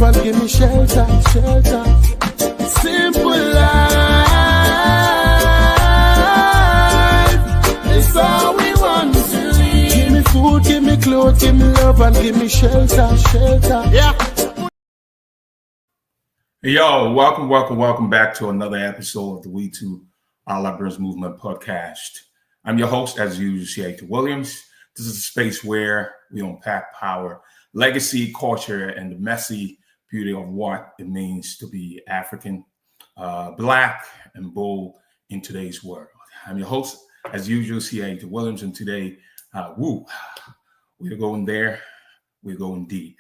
and give me shelter. Simple life, it's all we want to live. Give me food, give me clothes, give me love and give me shelter. Yeah. Hey, y'all, welcome back to another episode of the We Too Our Liberals Movement podcast. I'm your host, as usual, Ayiti Williams. This is a space where we unpack power, legacy, culture, and the messy beauty of what it means to be African, Black, and bold in today's world. I'm your host, as usual, Ayiti Williams, and today, we're going there, we're going deep.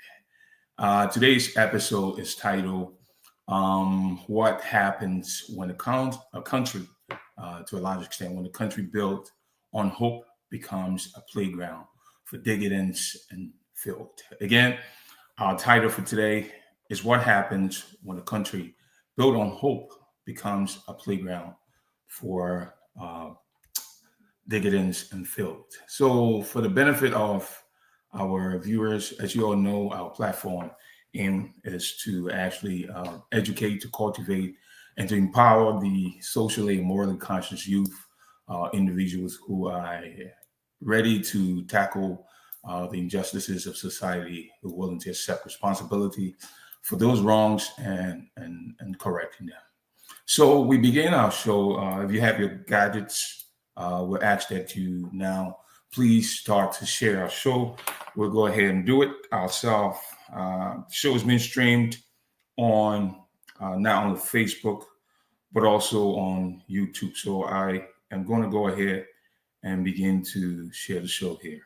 Today's episode is titled, what happens when a country, to a large extent, when a country built on hope becomes a playground for decadence and filth. Again, our title for today is what happens when a country built on hope becomes a playground for decadence and filth. So for the benefit of our viewers, as you all know, our platform aim is to actually educate, to cultivate, and to empower the socially and morally conscious youth, individuals who are ready to tackle the injustices of society, who are willing to accept responsibility for those wrongs and correcting them. So we begin our show. If you have your gadgets, we'll ask that you now please start to share our show. We'll go ahead and do it ourselves. The show is being streamed on not only Facebook, but also on YouTube. So I am going to go ahead and begin to share the show here.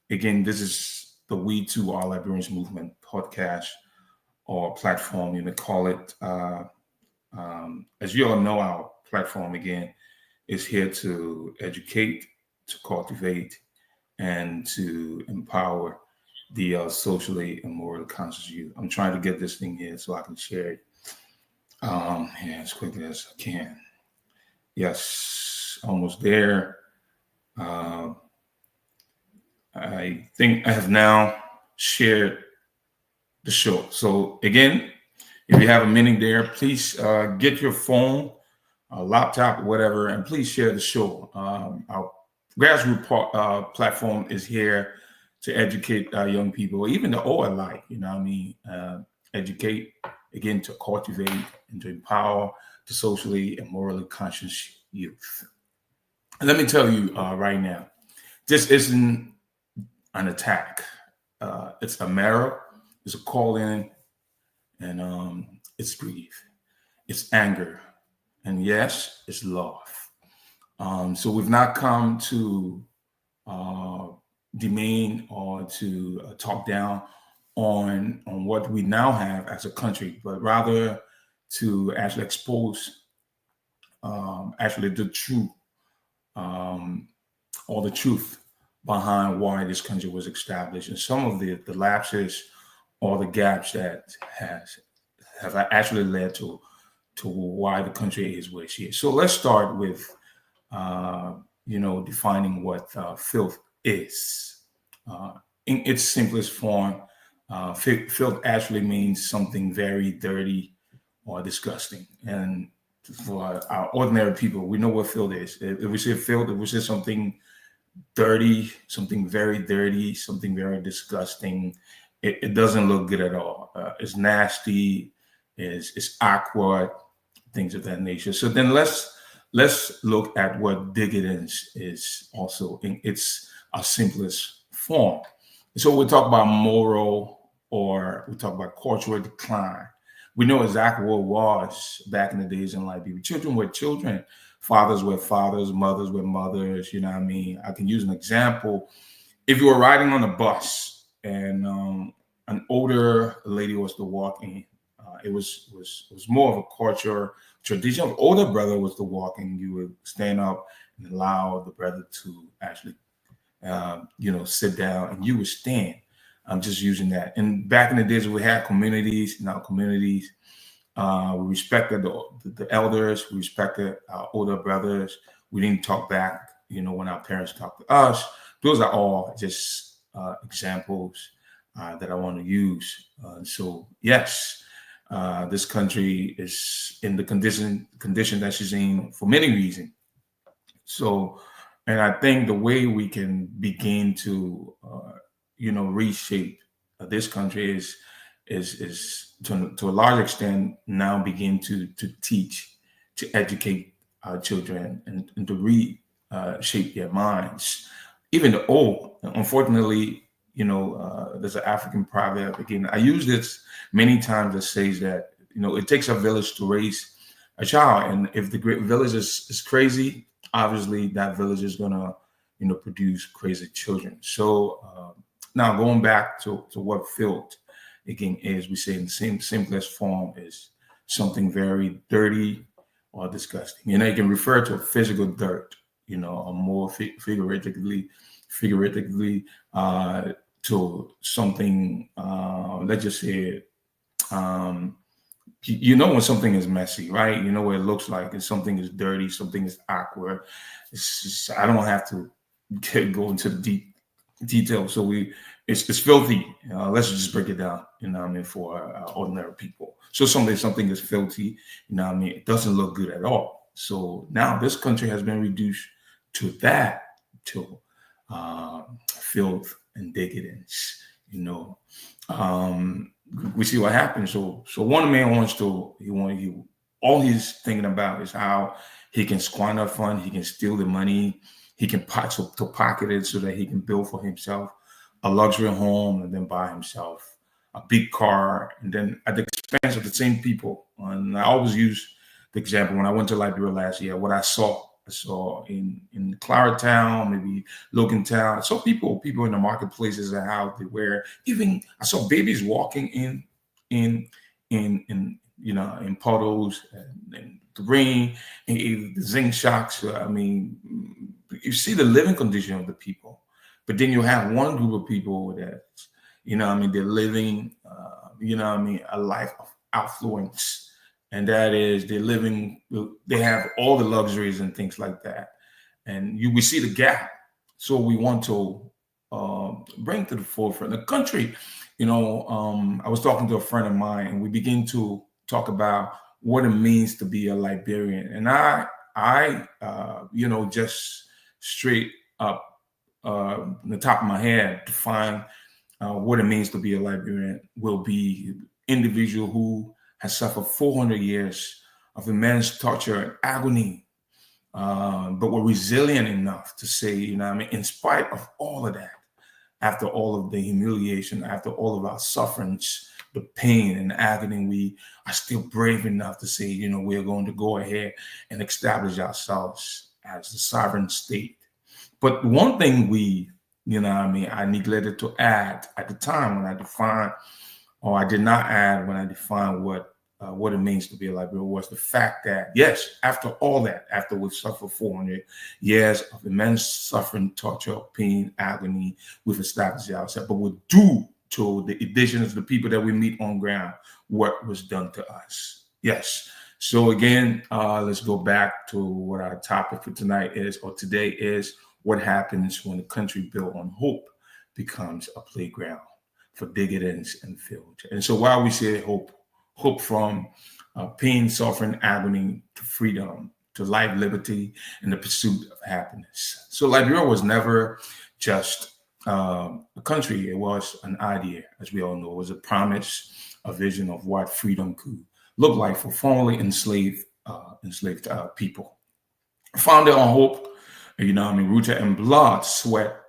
Again, this is the We Too Our Liberals Movement podcast or platform, you may call it. As you all know, our platform, again, is here to educate, to cultivate, and to empower the socially and morally conscious youth. I'm trying to get this thing here so I can share it as quickly as I can. Yes, almost there. I think I have now shared the show. So again, if you have a minute there, please get your phone, a laptop, whatever, and please share the show. Our grassroots platform is here to educate young people, even the old alike, educate, again, to cultivate and to empower the socially and morally conscious youth. And let me tell you right now, this isn't an attack. It's a mirror, it's a call in, and it's grief, it's anger, and yes, it's love. So we've not come to demean or to talk down on what we now have as a country, but rather to actually expose actually the truth, or the truth behind why this country was established, and some of the lapses or the gaps that have actually led to why the country is where she is. So let's start with defining what filth is. In its simplest form, filth actually means something very dirty or disgusting. And for our ordinary people, we know what filth is. If we say filth, if we say something dirty, something very dirty, something very disgusting, it doesn't look good at all. It's nasty, it's awkward, things of that nature. So then let's look at what decadence is also in its simplest form. So we talk about moral, or we talk about cultural decline. We know exactly what it was back in the days in Liberia. Children were children, fathers were fathers, mothers were mothers. You know what I mean? I can use an example. If you were riding on a bus and an older lady was to walk in, it was more of a culture tradition. The older brother was to walk in, you would stand up and allow the brother to actually, sit down, and you would stand. I'm just using that. And back in the days, we had communities. In our communities, we respected the elders. We respected our older brothers. We didn't talk back, when our parents talked to us. Those are all just examples that I want to use. So yes, this country is in the condition that she's in for many reasons. So, and I think the way we can begin to, reshape this country is to a large extent now begin to teach, to educate our children and to shape their minds. Even the old, unfortunately, there's an African proverb. Again, I use this many times that says that it takes a village to raise a child, and if the great village is crazy, obviously that village is gonna produce crazy children. So now going back to what filth again is, we say in the simplest form is something very dirty or disgusting. It can refer to a physical dirt, or more figuratively to something. Let's just say, when something is messy, right? You know what it looks like. If something is dirty, something is awkward. It's just, I don't have to go into the deep details. So it's filthy. Let's just break it down. For ordinary people. So something is filthy. It doesn't look good at all. So now this country has been reduced to that, to filth and decadence. We see what happens. So one man all he's thinking about is how he can squander fund, he can steal the money, he can pocket it so that he can build for himself a luxury home and then buy himself a big car, and then at the expense of the same people. And I always use the example when I went to Liberia last year, what I saw in Claratown, maybe Logan Town. I saw people in the marketplaces and how they wear. Even I saw babies walking in puddles and the rain and the zinc shocks. I mean, you see the living condition of the people, but then you have one group of people that they're living a life of affluence. And that is they have all the luxuries and things like that. And we see the gap. So we want to bring to the forefront the country. I was talking to a friend of mine and we begin to talk about what it means to be a Liberian. And I just straight up the top of my head define what it means to be a Liberian will be individual who has suffered 400 years of immense torture and agony, but were resilient enough to say, in spite of all of that, after all of the humiliation, after all of our sufferings, the pain and agony, we are still brave enough to say, we're going to go ahead and establish ourselves as the sovereign state. But one thing I neglected to add at the time when I defined, or I did not add when I defined what it means to be a Liberian, was the fact that, yes, after all that, after we've suffered 400 years of immense suffering, torture, pain, agony, we've established ourselves, but we're due to the indigenous, the people that we meet on ground, what was done to us. Yes. So again, let's go back to what our topic for tonight is, or today is, what happens when a country built on hope becomes a playground for decadence and filth. And so while we say hope from pain, suffering, agony, to freedom, to life, liberty, and the pursuit of happiness. So Liberia was never just a country. It was an idea, as we all know. It was a promise, a vision of what freedom could look like for formerly enslaved people. Founded on hope, rooted in blood, sweat,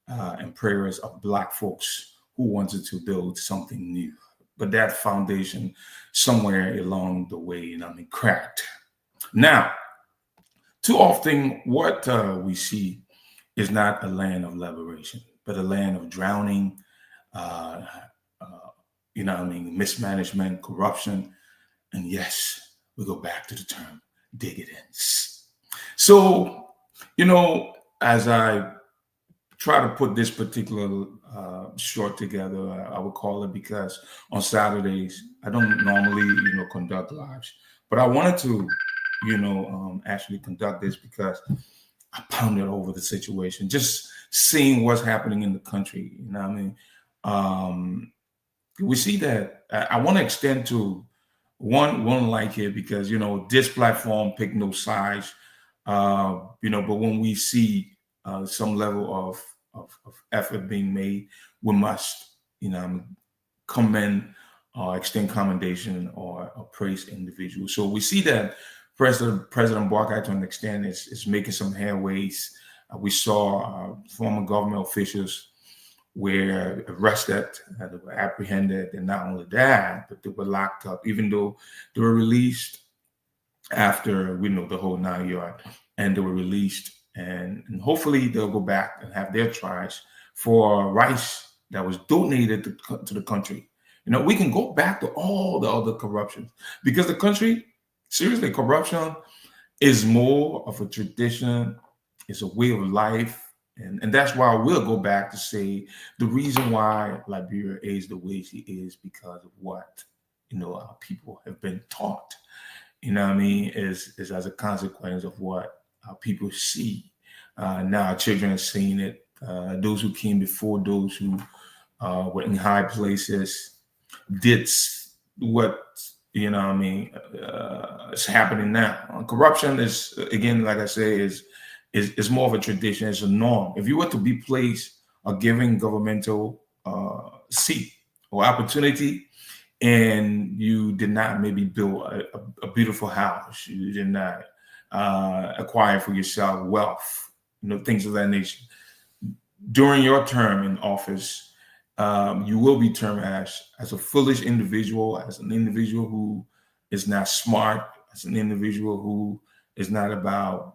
and prayers of Black folks who wanted to build something new. But that foundation somewhere along the way, cracked. Now, too often what we see is not a land of liberation, but a land of drowning, mismanagement, corruption, and yes, we go back to the term decadence. So, as I try to put this particular short together, I would call it, because on Saturdays I don't normally conduct lives, but I wanted to actually conduct this because I pondered over the situation, just seeing what's happening in the country. We see that. I want to extend to one like here because this platform pick no sides, but when we see some level of effort being made, we must commend or extend commendation or praise individuals. So we see that President Barker, to an extent, is making some headways. We saw former government officials were arrested, they were apprehended, and not only that, but they were locked up, even though they were released after the whole 9 yard, and they were released, and hopefully they'll go back and have their trials for rice that was donated to the country. We can go back to all the other corruptions because the country, seriously, corruption is more of a tradition, it's a way of life. And that's why we'll go back to say the reason why Liberia is the way she is because of what our people have been taught. Is as a consequence of what our people see. Now our children are seeing it. Those who came before, those who were in high places, did what is happening now. Corruption is, again, like I say, is more of a tradition, it's a norm. If you were to be placed or given governmental seat or opportunity, and you did not maybe build a beautiful house, you did not acquire for yourself wealth, things of that nature, during your term in office, you will be termed as a foolish individual, as an individual who is not smart, as an individual who is not about,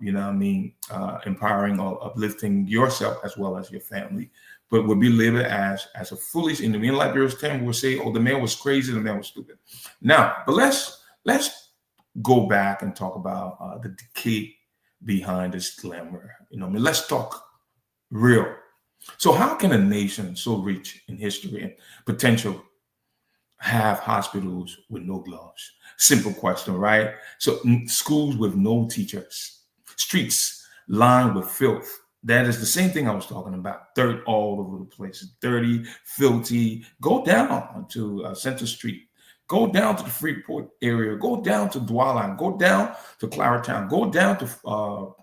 empowering or uplifting yourself as well as your family, but will be labeled as a foolish individual. In Liberia's term, we'll say, "Oh, the man was crazy, the man was stupid." Now, but let's go back and talk about the decay behind this glamour. Let's talk real. So, how can a nation so rich in history and potential have hospitals with no gloves? Simple question, right? So schools with no teachers, streets lined with filth. That is the same thing I was talking about. Dirt all over the place, dirty, filthy. Go down to Center Street. Go down to the Freeport area. Go down to Douala. Go down to Claratown. Go down to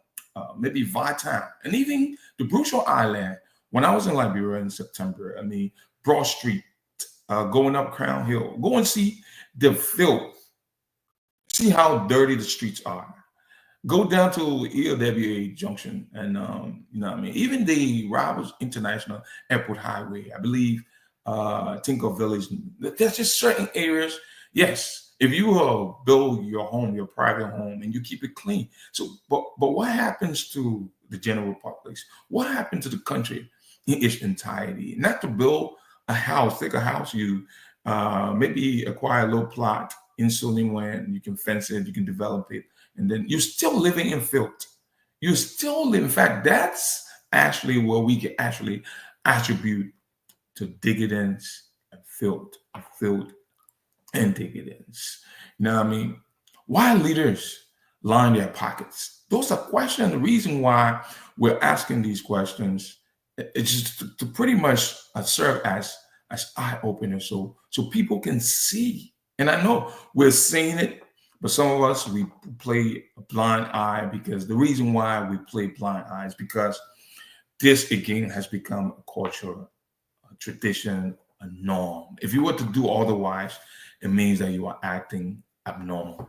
maybe Vytown, and even the Bruchel Island. When I was in Liberia in September, Broad Street, going up Crown Hill, go and see the filth. See how dirty the streets are. Go down to ELWA Junction, and even the Roberts International Airport Highway. I believe Tinker Village. There's just certain areas. Yes, if you build your home, your private home, and you keep it clean. So, but what happens to the general population? What happened to the country in its entirety? Not to build a house, take a house, you maybe acquire a little plot in Sodium land, you can fence it, you can develop it, and then you're still living in filth. You still live. In fact, that's actually what we can actually attribute to decadence and filth and decadence. Why leaders line their pockets? Those are questions. The reason why we're asking these questions, it's just to pretty much serve as eye openers, so people can see. And I know we're seeing it, but some of us, we play a blind eye, because the reason why we play blind eye is because this again has become a culture, a tradition, a norm. If you were to do otherwise, it means that you are acting abnormal.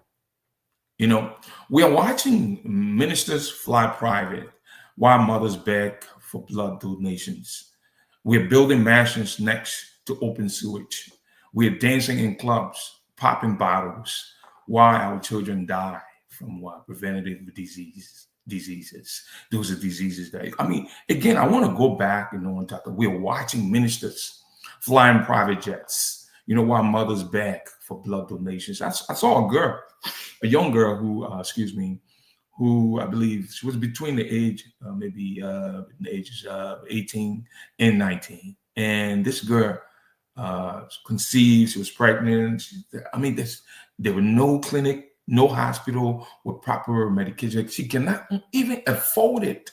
We are watching ministers fly private while mothers beg for blood donations. We're building mansions next to open sewage. We're dancing in clubs, popping bottles, while our children die from what? Preventative diseases. Those are diseases that, again, I want to go back and talk. We're watching ministers flying private jets, while mothers beg for blood donations. I saw a young girl who I believe she was between the age, the ages of 18 and 19. And this girl conceived, she was pregnant. There were no clinic, no hospital with proper medication. She cannot even afford it.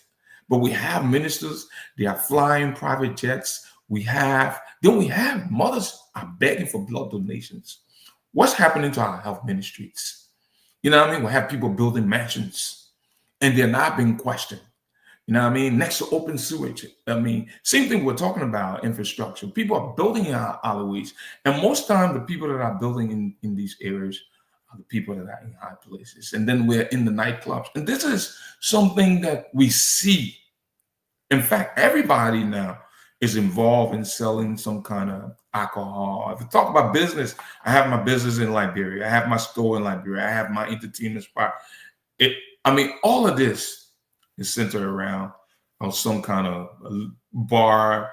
But we have ministers, they are flying private jets We have mothers are begging for blood donations. What's happening to our health ministries? You know what I mean? We have people building mansions and they're not being questioned. You know what I mean? Next to open sewage. I mean, same thing we're talking about infrastructure. People are building in our alleyways. And most time the people that are building in these areas are the people that are in high places. And then we're in the nightclubs. And this is something that we see. In fact, everybody now is involved in selling some kind of alcohol. If we talk about business, I have my business in Liberia. I have my store in Liberia. I have my entertainment spot. All of this is centered around some kind of bar,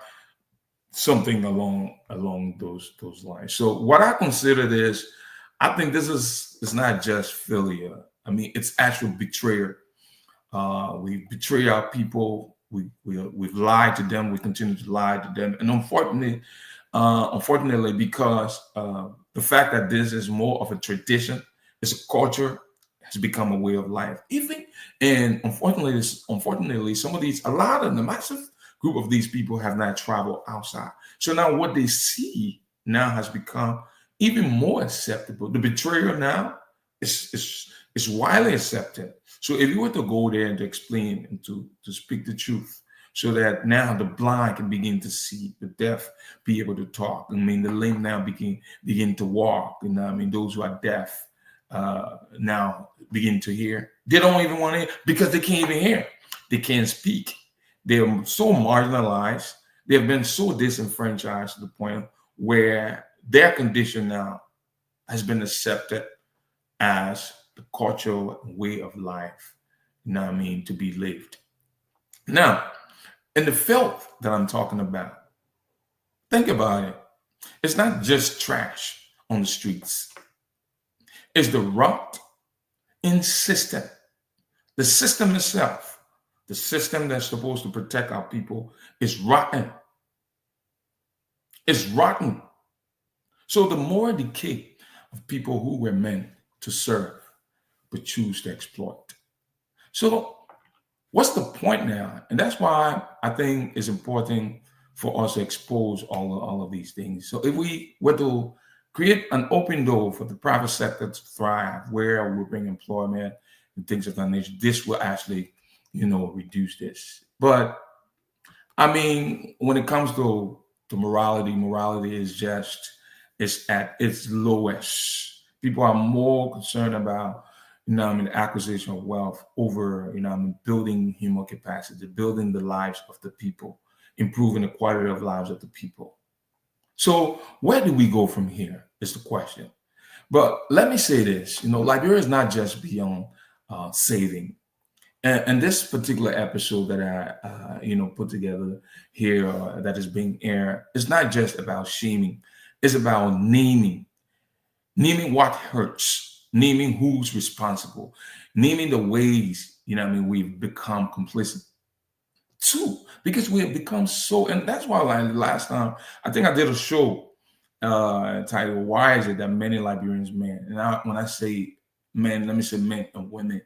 something along those lines. So what I consider this, I think this is not just failure. I mean, it's actual betrayal. We betray our people. We've lied to them. We continue to lie to them, and unfortunately, because the fact that this is more of a tradition, it's a culture, has become a way of life. Unfortunately, a lot of the massive group of these people have not traveled outside. So now what they see now has become even more acceptable. The betrayal now is widely accepted. So if you were to go there and to explain and to speak the truth, so that now the blind can begin to see, the deaf be able to talk. I mean, the lame now begin to walk. You know, I mean, those who are deaf now begin to hear. They don't even want to hear because they can't even hear. They can't speak. They're so marginalized. They've been so disenfranchised to the point where their condition now has been accepted as the cultural way of life, you know what I mean, to be lived. Now, in the filth that I'm talking about, think about it. It's not just trash on the streets. It's the rot in system. The system itself, the system that's supposed to protect our people, is rotten. It's rotten. So the more decay of people who were meant to serve but choose to exploit. So what's the point now? And that's why I think it's important for us to expose all of these things. So if we were to create an open door for the private sector to thrive, where we bring employment and things of that nature, this will actually, reduce this. But I mean, when it comes to morality is it's at its lowest. People are more concerned about, the acquisition of wealth over, building human capacity, building the lives of the people, improving the quality of lives of the people. So where do we go from here is the question. But let me say this, Liberia is not just beyond saving. And this particular episode that I, put together here that is being aired, it's not just about shaming. It's about naming what hurts, naming who's responsible, naming the ways, we've become complicit too, because we have become so, and that's why last time, I think I did a show titled, "Why is it that many Liberians men," and when I say men, let me say men and women,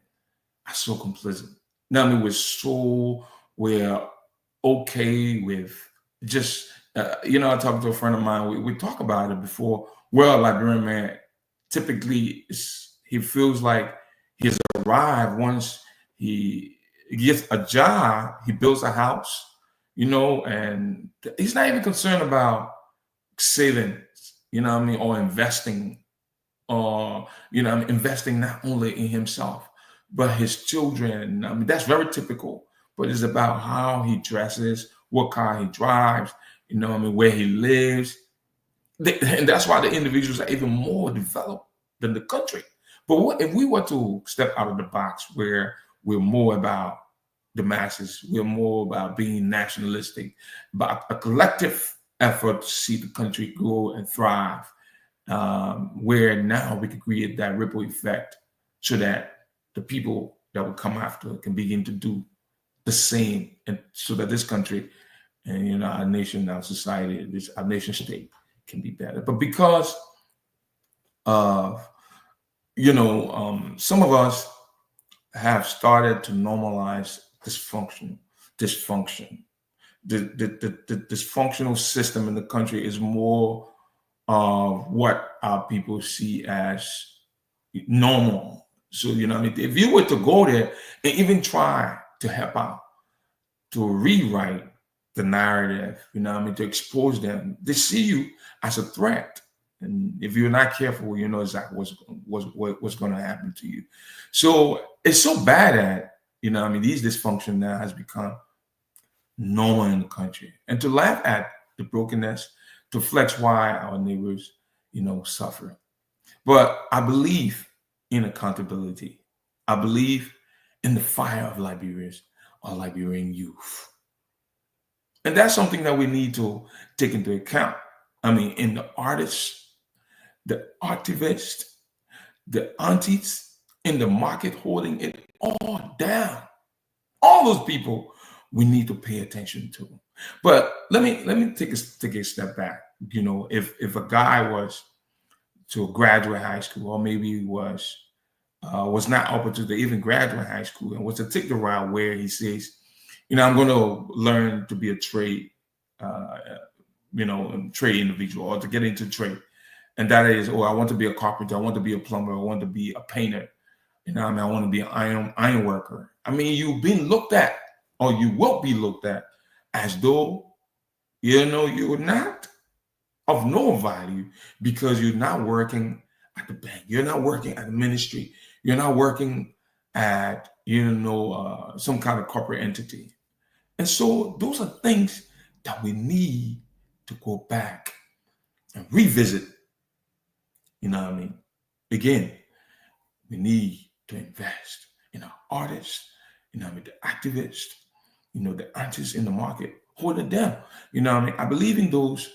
are so complicit. We're okay with just, I talked to a friend of mine, we talk about it before. Well, Liberian man, typically he feels like he's arrived once he gets a job, he builds a house, and he's not even concerned about savings, or investing, or, investing not only in himself, but his children. I mean, that's very typical, but it's about how he dresses, what car he drives, where he lives. And that's why the individuals are even more developed than the country. But what if we were to step out of the box, where we're more about the masses, we're more about being nationalistic, about a collective effort to see the country grow and thrive, where now we can create that ripple effect so that the people that will come after can begin to do the same, and so that this country and our nation, our society, our nation state can be better. But because of some of us have started to normalize dysfunction, the dysfunctional system in the country is more of what our people see as normal. So, you know what I mean? If you were to go there and even try to help out, to rewrite the narrative, you know what I mean, to expose them, they see you as a threat. And if you're not careful, you know exactly what's going to happen to you. So it's so bad that, you know what I mean, these dysfunction now has become normal in the country. And to laugh at the brokenness, to flex why our neighbors, you know, suffer. But I believe in accountability. I believe in the fire of Liberians or Liberian youth. And that's something that we need to take into account. I mean, in the artists, the activists, the aunties in the market holding it all down. All those people we need to pay attention to. But let me take a step back. You know, if a guy was to graduate high school, or maybe was not open to even graduate high school, and was to take the route where he says, you know, I'm going to learn to be a trade, trade individual, or to get into trade, and that is, oh, I want to be a carpenter, I want to be a plumber, I want to be a painter, you know, I want to be an iron worker. I mean, you've been looked at, or you will be looked at, as though, you know, you're not of no value because you're not working at the bank, you're not working at the ministry, you're not working at, some kind of corporate entity. And so those are things that we need to go back and revisit. You know what I mean? Again, we need to invest in our artists, you know what I mean, the activists, you know, the artists in the market, hold it down. You know what I mean? I believe in those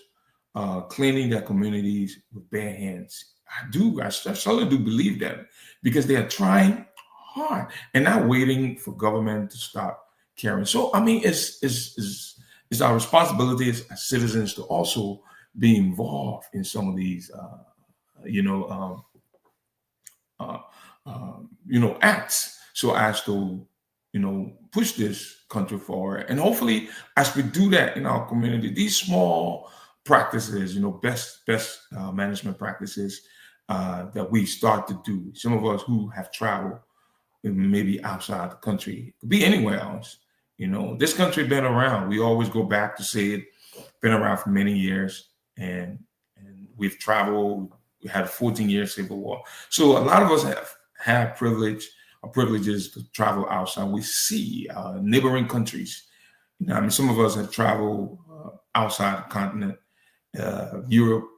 cleaning their communities with bare hands. I certainly do believe that, because they are trying hard and not waiting for government to start caring. So, I mean, it's our responsibility as citizens to also be involved in some of these, acts, so as to, push this country forward. And hopefully, as we do that in our community, these small practices, best management practices that we start to do. Some of us who have traveled, maybe outside the country, could be anywhere else. This country been around. We always go back to say it, been around for many years, and we've traveled. We had a 14-year civil war. So a lot of us have privileges to travel outside. We see neighboring countries. Some of us have traveled outside the continent, Europe,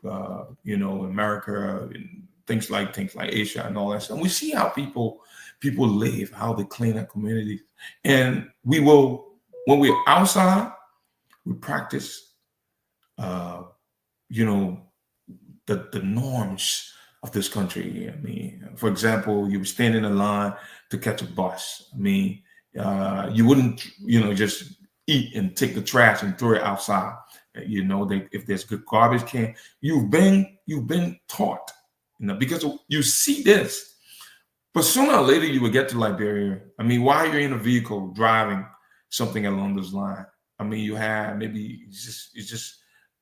America, and things like Asia and all that stuff. And we see how people live, how they clean their communities. And when we're outside, we practice, the norms of this country. I mean, for example, you would stand in a line to catch a bus. I mean, you wouldn't, just eat and take the trash and throw it outside. If there's good garbage can, you've been taught, because you see this. But sooner or later, you will get to Liberia. I mean, while you're in a vehicle driving something along those lines, I mean, you have maybe you just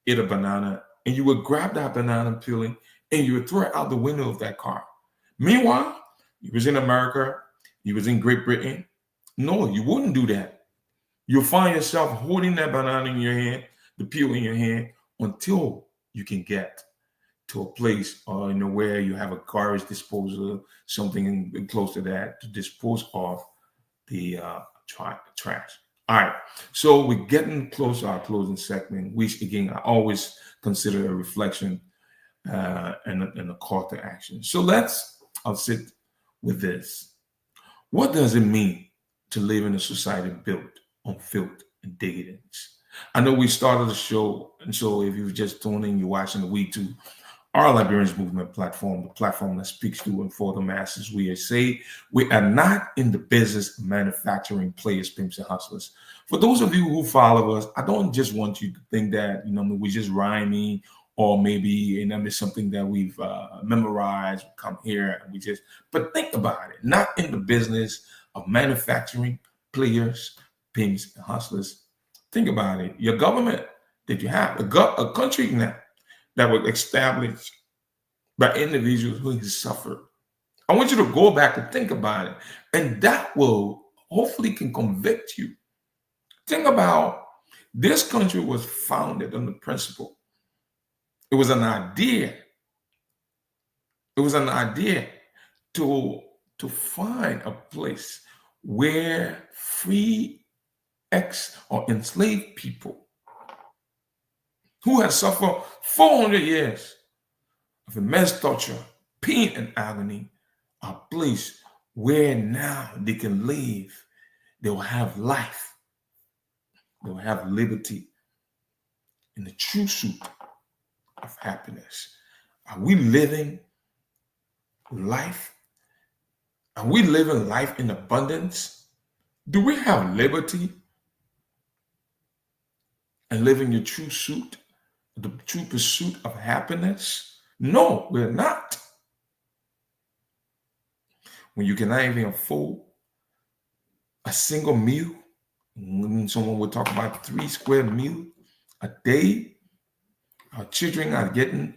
eat a banana, and you would grab that banana peeling and you would throw it out the window of that car. Meanwhile, you was in America, you was in Great Britain. No, you wouldn't do that. You'll find yourself holding that banana in your hand, the peel in your hand, until you can get to a place where you have a garbage disposal, something close to that, to dispose of the trash. All right, so we're getting close to our closing segment, which again I always consider a reflection and a call to action. So I'll sit with this. What does it mean to live in a society built on filth and decadence? I know we started the show, and so if you've just tuned in, you're watching the We Too, our Liberians Movement platform, the platform that speaks to and for the masses. We say we are not in the business of manufacturing players, pimps, and hustlers. For those of you who follow us, I don't just want you to think that we just rhyming, or maybe it's something that we've memorized, come here and but think about it. Not in the business of manufacturing players, pimps, and hustlers. Think about it. Your government that you have, a country now that was established by individuals who have suffered. I want you to go back and think about it. And that will hopefully can convict you. Think about this country was founded on the principle. It was an idea. It was an idea to find a place where free or enslaved people who had suffered 400 years of immense torture, pain, and agony are placed where now they can live. They will have life. They will have liberty in the true suit of happiness. Are we living life? Are we living life in abundance? Do we have liberty and living your true suit, the true pursuit of happiness? No, we're not. When you cannot even afford a single meal, when someone will talk about 3 square meals a day, our children are getting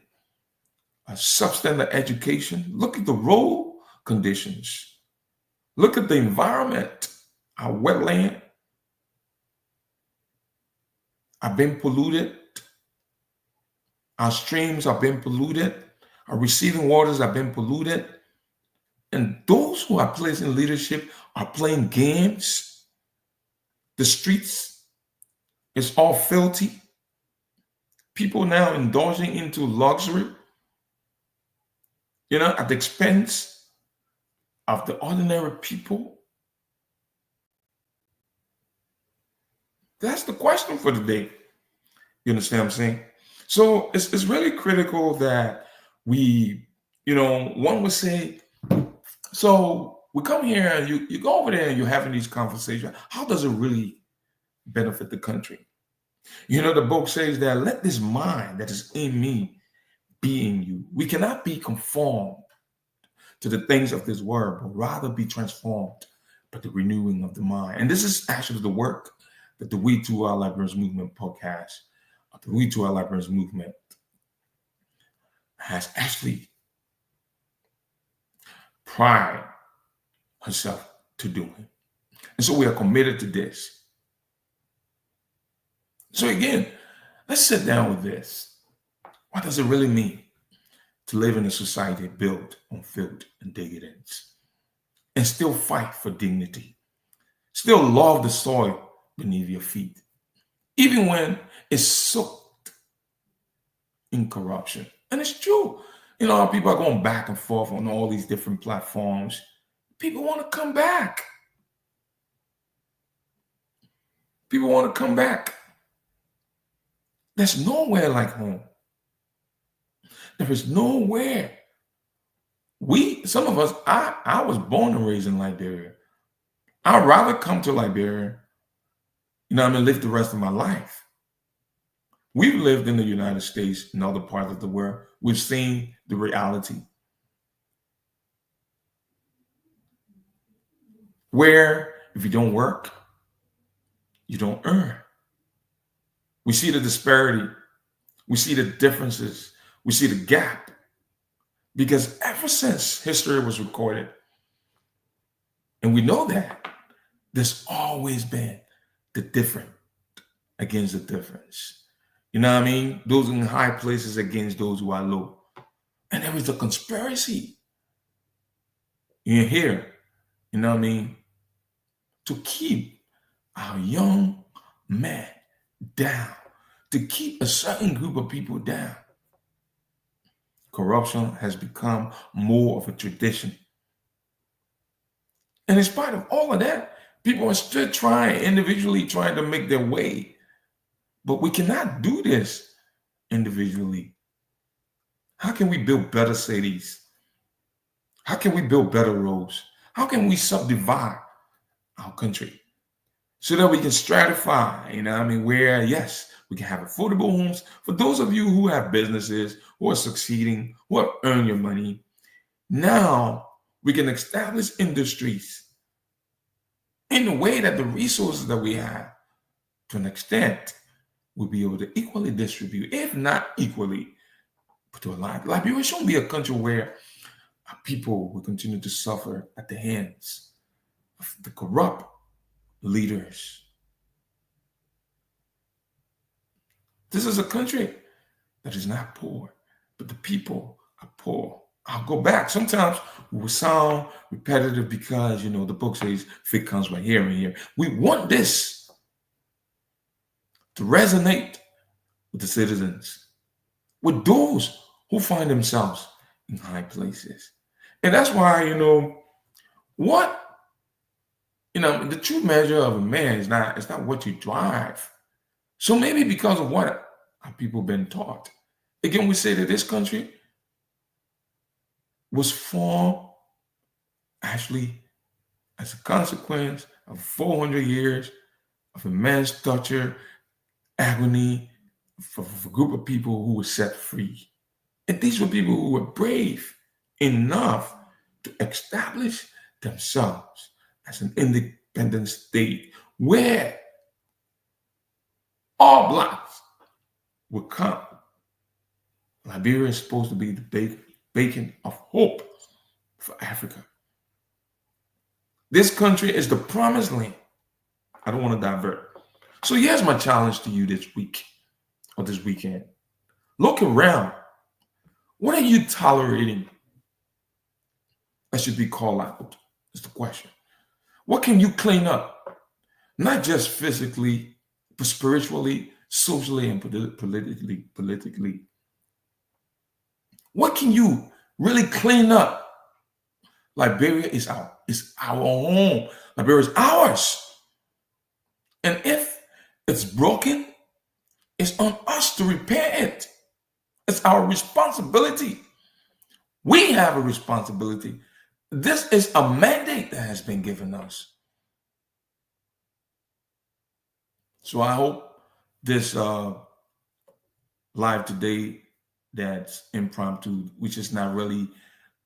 a substandard education. Look at the road conditions. Look at the environment. Our wetland are being polluted. Our streams are being polluted. Our receiving waters are being polluted. And those who are placed in leadership are playing games. The streets is all filthy. People now indulging into luxury, at the expense of the ordinary people. That's the question for today. You understand what I'm saying? So it's really critical that we, one would say, so we come here and you go over there and you're having these conversations. How does it really benefit the country? The book says that let this mind that is in me be in you. We cannot be conformed to the things of this world, but rather be transformed by the renewing of the mind. And this is actually the work that the We Too Are Liberians Movement podcast, the We Too Are Liberians Movement has actually pride herself to doing. And so we are committed to this. So again, let's sit down with this. What does it really mean to live in a society built on filth and decadence and still fight for dignity? Still love the soil beneath your feet, even when it's soaked in corruption. And it's true. People are going back and forth on all these different platforms. People want to come back. People want to come back. There's nowhere like home. There is nowhere. Some of us, I was born and raised in Liberia. I'd rather come to Liberia, live the rest of my life. We've lived in the United States and other parts of the world. We've seen the reality where if you don't work, you don't earn. We see the disparity. We see the differences. We see the gap. Because ever since history was recorded, and we know that, there's always been the different against the difference. You know what I mean? Those in high places against those who are low. And there is a conspiracy in here, to keep our young men down, to keep a certain group of people down. Corruption has become more of a tradition. And in spite of all of that, people are still individually trying to make their way. But we cannot do this individually. How can we build better cities? How can we build better roads? How can we subdivide our country so that we can stratify, where, yes, we can have affordable homes. For those of you who have businesses, who are succeeding, who have earned your money, now we can establish industries in the way that the resources that we have to an extent, we'll be able to equally distribute, if not equally, but to a lot. Liberia shouldn't be a country where our people will continue to suffer at the hands of the corrupt leaders. This is a country that is not poor, but the people are poor. I'll go back. Sometimes we will sound repetitive because, the book says faith comes by hearing here. We want this to resonate with the citizens, with those who find themselves in high places. And that's why, the true measure of a man is not what you drive. So maybe because of what our people been taught. Again, we say that this country was formed actually as a consequence of 400 years of immense torture, agony for a group of people who were set free. And these were people who were brave enough to establish themselves as an independent state where all blacks would come. Liberia is supposed to be the beacon of hope for Africa. This country is the promised land. I don't want to divert. So here's my challenge to you this week or this weekend. Look around. What are you tolerating that should be called out? Is the question. What can you clean up? Not just physically, but spiritually, socially, and politically. What can you really clean up? Liberia is our home. Liberia is ours. And if it's broken, it's on us to repair it. It's our responsibility. We have a responsibility. This is a mandate that has been given us. So I hope this live today that's impromptu, which is not really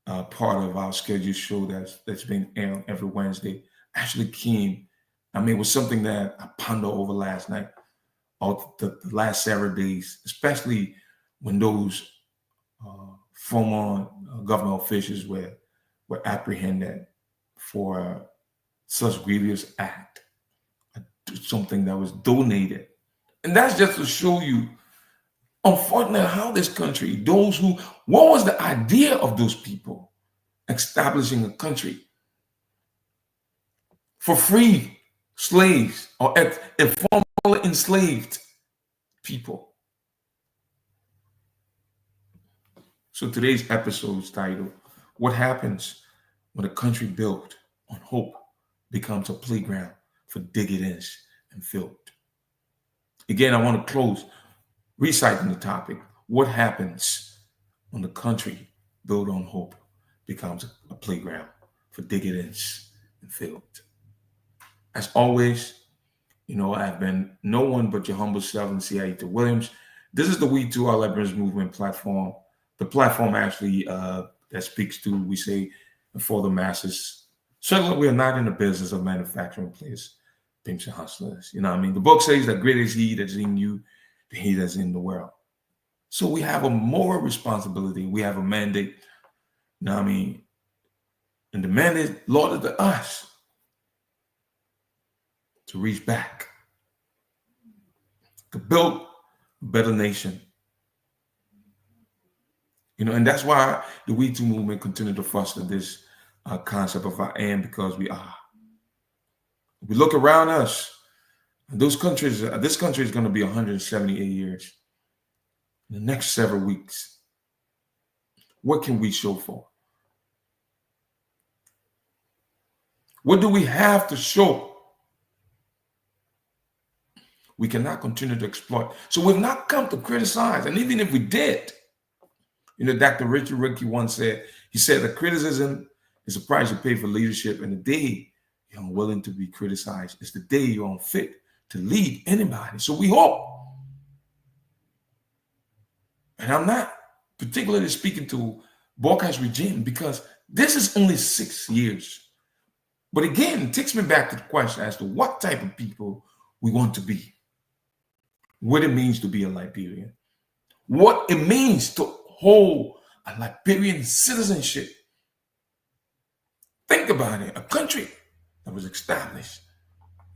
part of our scheduled show that's been aired every Wednesday, actually came. It was something that I pondered over last night, all the last several days, especially when those former government officials were apprehended for such grievous act, something that was donated. And that's just to show you, unfortunately, how this country, what was the idea of those people establishing a country for free slaves or informally enslaved people? So today's episode is titled, What Happens When a Country Built on Hope Becomes a Playground for Decadence and Filth? Again, I want to close reciting the topic. What happens when the country built on hope becomes a playground for decadence and filth? As always, I've been no one but your humble self, and Ayiti Williams. This is the We Too Are Liberals movement platform. The platform actually that speaks to, we say, for the masses. Certainly, we are not in the business of manufacturing players, pimps, and hustlers. The book says that greater is he that's in you than he that's in the world. So we have a moral responsibility. We have a mandate. And the mandate lauded to us to reach back, to build a better nation. And that's why the We Too movement continue to foster this concept of I am because we are. We look around us, and this country is going to be 178 years. In the next several weeks, what can we show for? What do we have to show? We cannot continue to exploit. So we've not come to criticize. And even if we did, Dr. Richard Rickey once said, that criticism is a price you pay for leadership. And the day you're unwilling to be criticized is the day you're unfit to lead anybody. So we hope. And I'm not particularly speaking to Borka's regime because this is only 6 years. But again, it takes me back to the question as to what type of people we want to be. what it means to be a Liberian, what it means to hold a Liberian citizenship. Think about it. A country that was established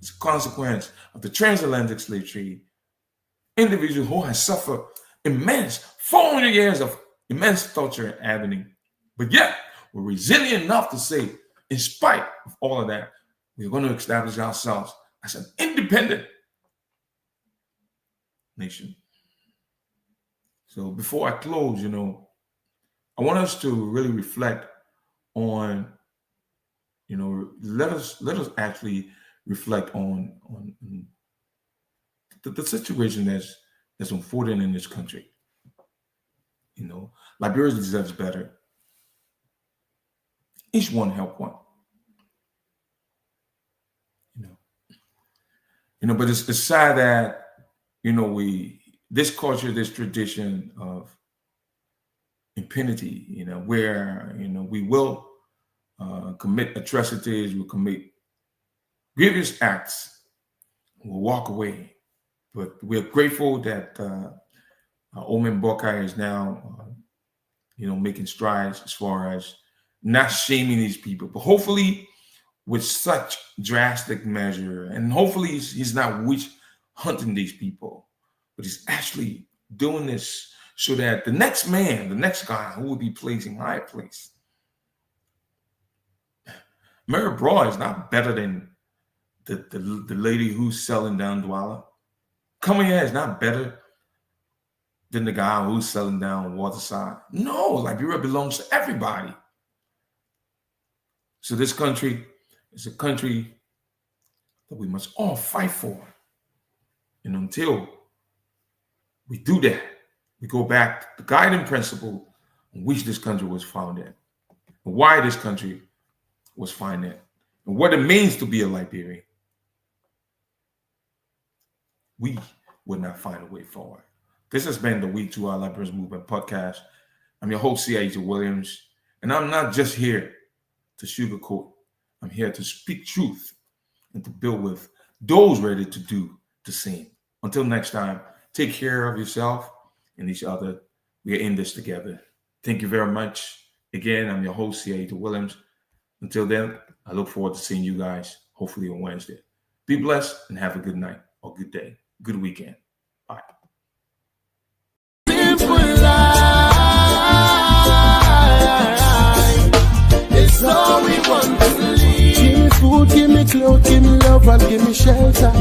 as a consequence of the transatlantic slave trade, individuals who have suffered immense 400 years of immense torture and agony, but yet we're resilient enough to say, in spite of all of that, we're going to establish ourselves as an independent nation. So before I close, I want us to really reflect on, let us actually reflect on the situation that's unfolding in this country. Liberia deserves better. Each one help one. But it's sad that this culture, this tradition of impunity, where we will commit atrocities, we'll commit grievous acts, we'll walk away. But we're grateful that Omen Bokai is now, making strides as far as not shaming these people, but hopefully with such drastic measure, and hopefully he's not witch hunting these people, but he's actually doing this so that the next man, the next guy who will be placed in high place. Mary Broad is not better than the lady who's selling down Douala. Kamaya is not better than the guy who's selling down Waterside. No, Liberia belongs to everybody. So this country is a country that we must all fight for. And until we do that, we go back to the guiding principle on which this country was founded, and why this country was founded, and what it means to be a Liberian. We would not find a way forward. This has been the We Too Are Liberians Movement podcast. I'm your host, Ayiti Williams, and I'm not just here to sugarcoat. I'm here to speak truth and to build with those ready to do the same. Until next time, take care of yourself and each other. We are in this together. Thank you very much. Again, I'm your host, Ayiti Williams. Until then, I look forward to seeing you guys, hopefully on Wednesday. Be blessed and have a good night or good day. Good weekend. Bye. It's all we want to live. Give me food, give me clothes, give me love, and give me shelter.